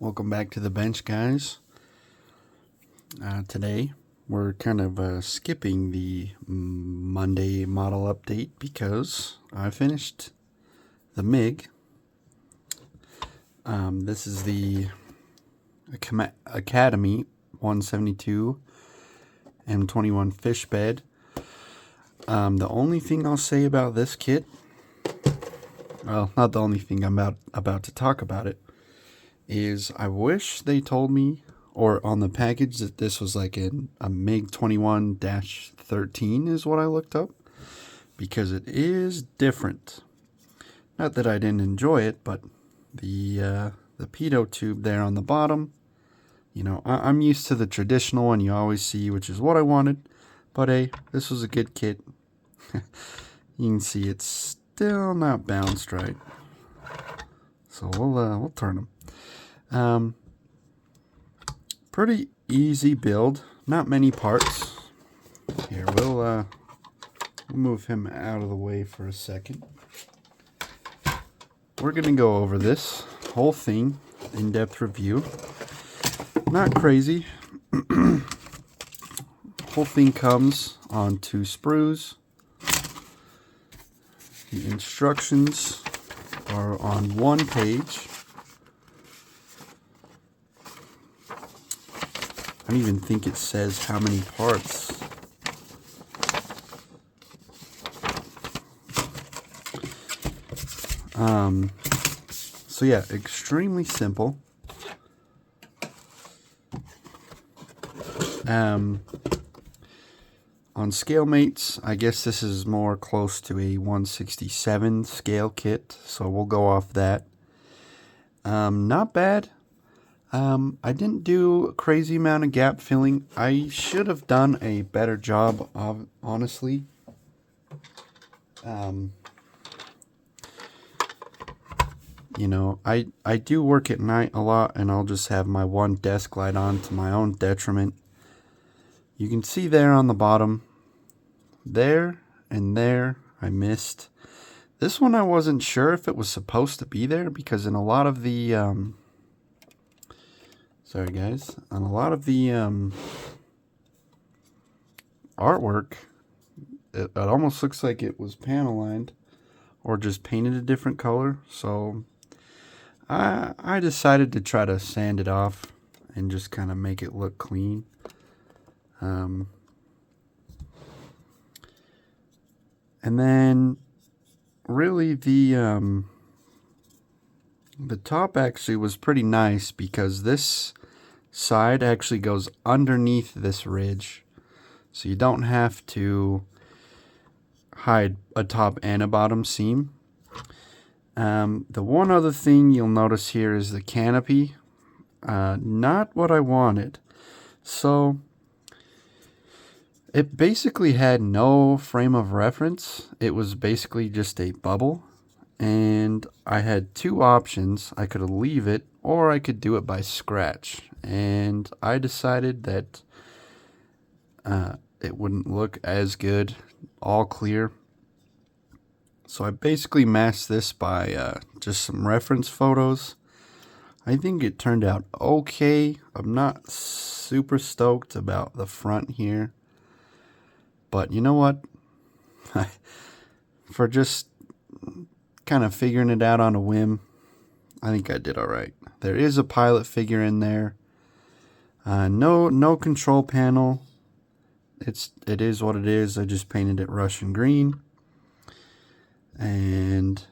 Welcome back to the bench, guys. Today we're kind of skipping the Monday model update because I finished the MiG. This is the Academy 172 M-21 Fishbed. The only thing I'll say about this kit, well, not the only thing I'm about to talk about it, is I wish they told me, or on the package, that this was like a MiG-21-13 is what I looked up, because it is different. Not that I didn't enjoy it, but the pitot tube there on the bottom, you know, I'm used to the traditional one you always see, which is what I wanted, but hey, this was a good kit. You can see it's still not bounced right, so we'll turn them. Pretty easy build, not many parts. Here, we'll move him out of the way for a second. We're gonna go over this whole thing, in-depth review. Not crazy. Whole thing comes on 2 sprues. The instructions are on 1 page. I don't even think it says how many parts. So yeah, extremely simple. On scale mates, I guess this is more close to a 167 scale kit, so we'll go off that. Not bad. I didn't do a crazy amount of gap filling. I should have done a better job of, honestly. You know, I do work at night a lot, and I'll just have my one desk light on to my own detriment. You can see there on the bottom, there and there, I missed. This one I wasn't sure if it was supposed to be there, because in a lot of the, sorry guys, on a lot of the artwork, it almost looks like it was panel lined or just painted a different color. So I decided to try to sand it off and just kind of make it look clean. And then really the top actually was pretty nice, because this side actually goes underneath this ridge, so you don't have to hide a top and a bottom seam. The one other thing you'll notice here is the canopy. Not what I wanted. So it basically had no frame of reference. It was basically just a bubble, and I had 2 options. I could leave it, or I could do it by scratch, and I decided that it wouldn't look as good all clear. So I basically masked this by just some reference photos. I think it turned out okay. I'm not super stoked about the front here, but you know what? For just kind of figuring it out on a whim, I think I did alright. There is a pilot figure in there. No control panel. It is what it is. I just painted it Russian green. And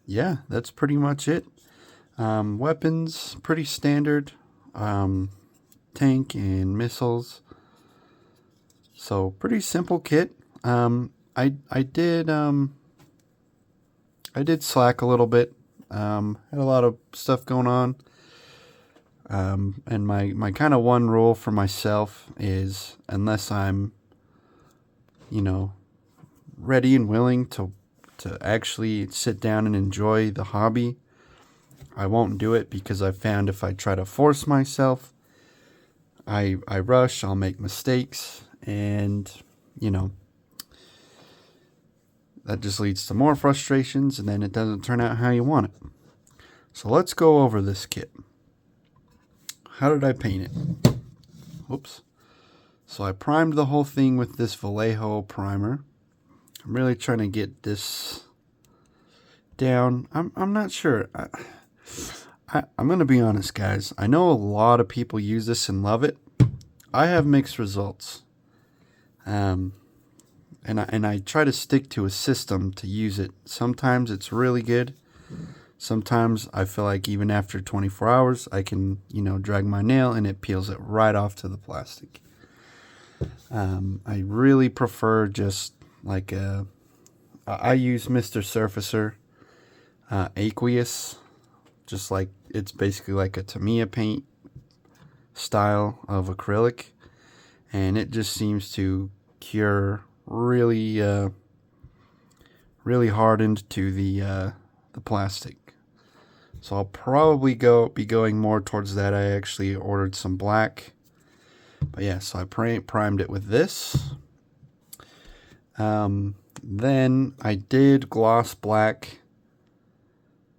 yeah, that's pretty much it. Weapons, pretty standard. Tank and missiles. So pretty simple kit. I did slack a little bit. Had a lot of stuff going on. And my kind of one rule for myself is, unless I'm, you know, ready and willing to actually sit down and enjoy the hobby, I won't do it, because I found if I try to force myself, I rush, I'll make mistakes, and, you know, that just leads to more frustrations, and then it doesn't turn out how you want it. So let's go over this kit. how did I paint it? Whoops. So I primed the whole thing with this Vallejo primer. I'm really trying to get this down. I'm not sure. I'm going to be honest, guys. I know a lot of people use this and love it. I have mixed results. And I try to stick to a system to use it. Sometimes it's really good. Sometimes I feel like even after 24 hours, I can, drag my nail and it peels it right off to the plastic. I really prefer just like I use Mr. Surfacer Aqueous, just like it's basically like a Tamiya paint style of acrylic, and it just seems to cure really really hardened to the plastic. So I'll probably be going more towards that. I actually ordered some black, but yeah, so I primed it with this. Then I did gloss black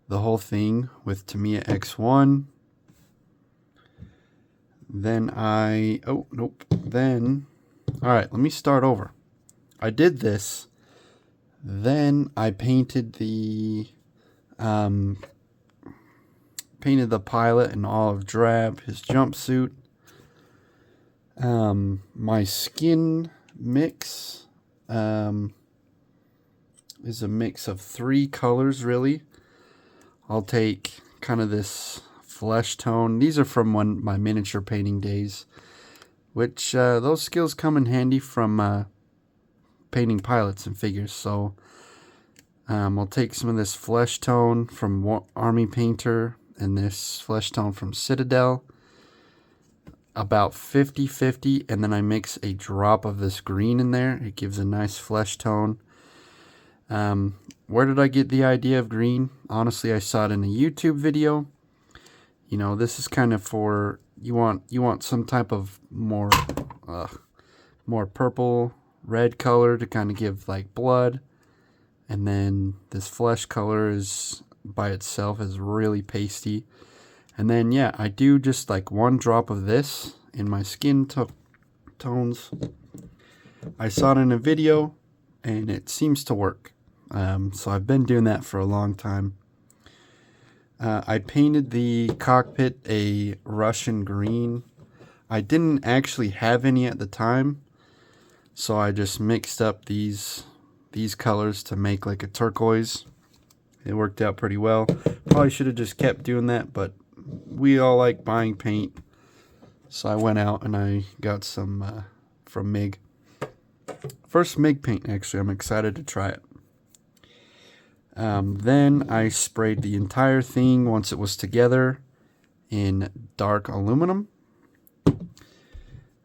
the whole thing with Tamiya X1. Then alright, let me start over. I did this, then I painted the pilot in olive drab, his jumpsuit. My skin mix is a mix of 3 colors, really. I'll take kind of this flesh tone. These are from my miniature painting days, which those skills come in handy from painting pilots and figures. So I'll take some of this flesh tone from Army Painter and this flesh tone from Citadel, about 50-50, and then I mix a drop of this green in there. It gives a nice flesh tone. Where did I get the idea of green? Honestly, I saw it in a YouTube video. This is kind of for you want some type of more purple red color to kind of give like blood, and then this flesh color is by itself is really pasty. And then yeah, I do just like 1 drop of this in my skin tones. I saw it in a video and it seems to work. So I've been doing that for a long time. I painted the cockpit a Russian green. I didn't actually have any at the time, so I just mixed up these colors to make like a turquoise. It worked out pretty well. Probably should have just kept doing that, but we all like buying paint, so I went out and I got some from MIG. First MIG paint, actually. I'm excited to try it. Then I sprayed the entire thing once it was together in dark aluminum.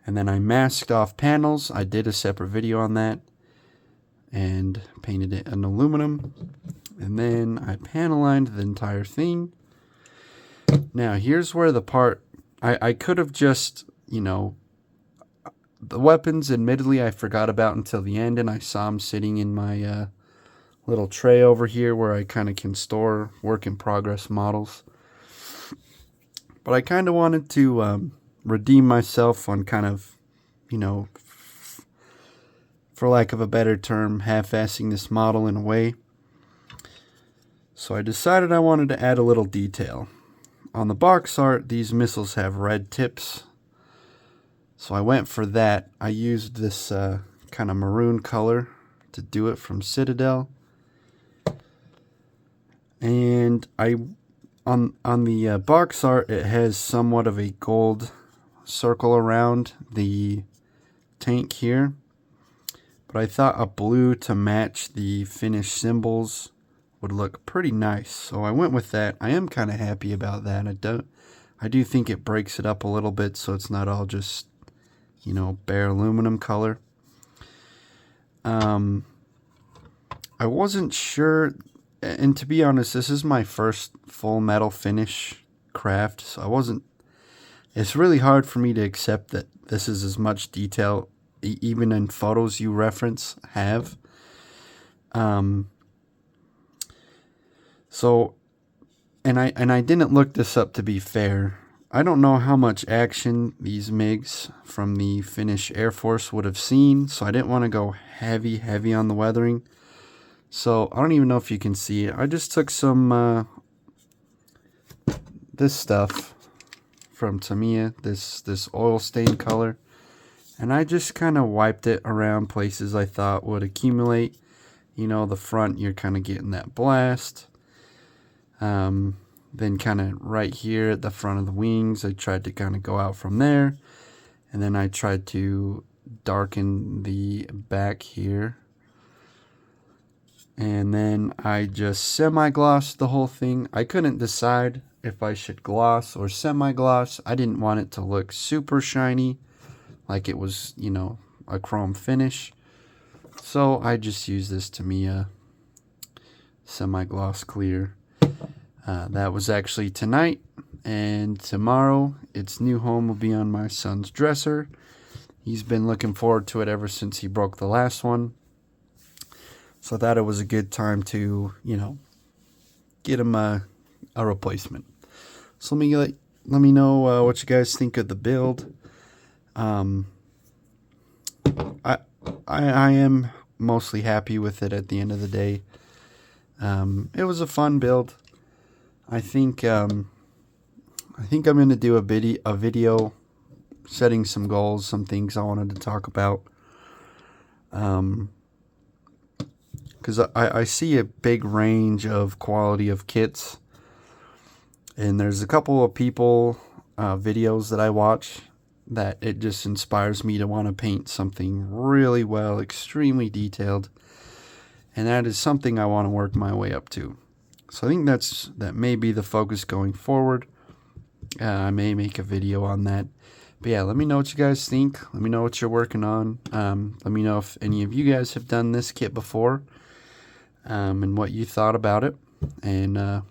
And then I masked off panels. I did a separate video on that. And painted it in aluminum. And then I panel lined the entire thing. Now here's where the part... I could have just, the weapons, admittedly, I forgot about until the end. And I saw them sitting in my... little tray over here where I kind of can store work in progress models. But I kind of wanted to redeem myself on kind of, for lack of a better term, half-assing this model in a way. So I decided I wanted to add a little detail. On the box art, these missiles have red tips. So I went for that. I used this kind of maroon color to do it from Citadel. And on the box art, it has somewhat of a gold circle around the tank here, but I thought a blue to match the finished symbols would look pretty nice, so I went with that. I am kind of happy about that. I do think it breaks it up a little bit, so it's not all just bare aluminum color. I wasn't sure. And to be honest, this is my first full metal finish craft, so it's really hard for me to accept that this is as much detail, even in photos you reference, have. So, and I didn't look this up, to be fair. I don't know how much action these MiGs from the Finnish Air Force would have seen, so I didn't want to go heavy on the weathering. So I don't even know if you can see it. I just took some this stuff from Tamiya, this oil stain color, and I just kind of wiped it around places I thought would accumulate. You know, the front, you're kind of getting that blast. Then kind of right here at the front of the wings, I tried to kind of go out from there. And then I tried to darken the back here. And then I just semi-glossed the whole thing. I couldn't decide if I should gloss or semi-gloss. I didn't want it to look super shiny, like it was, you know, a chrome finish. So I just used this Tamiya semi-gloss clear. That was actually tonight, and tomorrow its new home will be on my son's dresser. He's been looking forward to it ever since he broke the last one. So I thought it was a good time to, you know, get him a replacement. So let me know what you guys think of the build. I am mostly happy with it at the end of the day. It was a fun build. I think I'm going to do a video setting some goals, some things I wanted to talk about. Because I see a big range of quality of kits. And there's a couple of people, videos that I watch that it just inspires me to want to paint something really well, extremely detailed. And that is something I want to work my way up to. So I think that may be the focus going forward. I may make a video on that. But yeah, let me know what you guys think. Let me know what you're working on. Let me know if any of you guys have done this kit before. And what you thought about it. And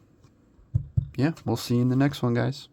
yeah, we'll see you in the next one, guys.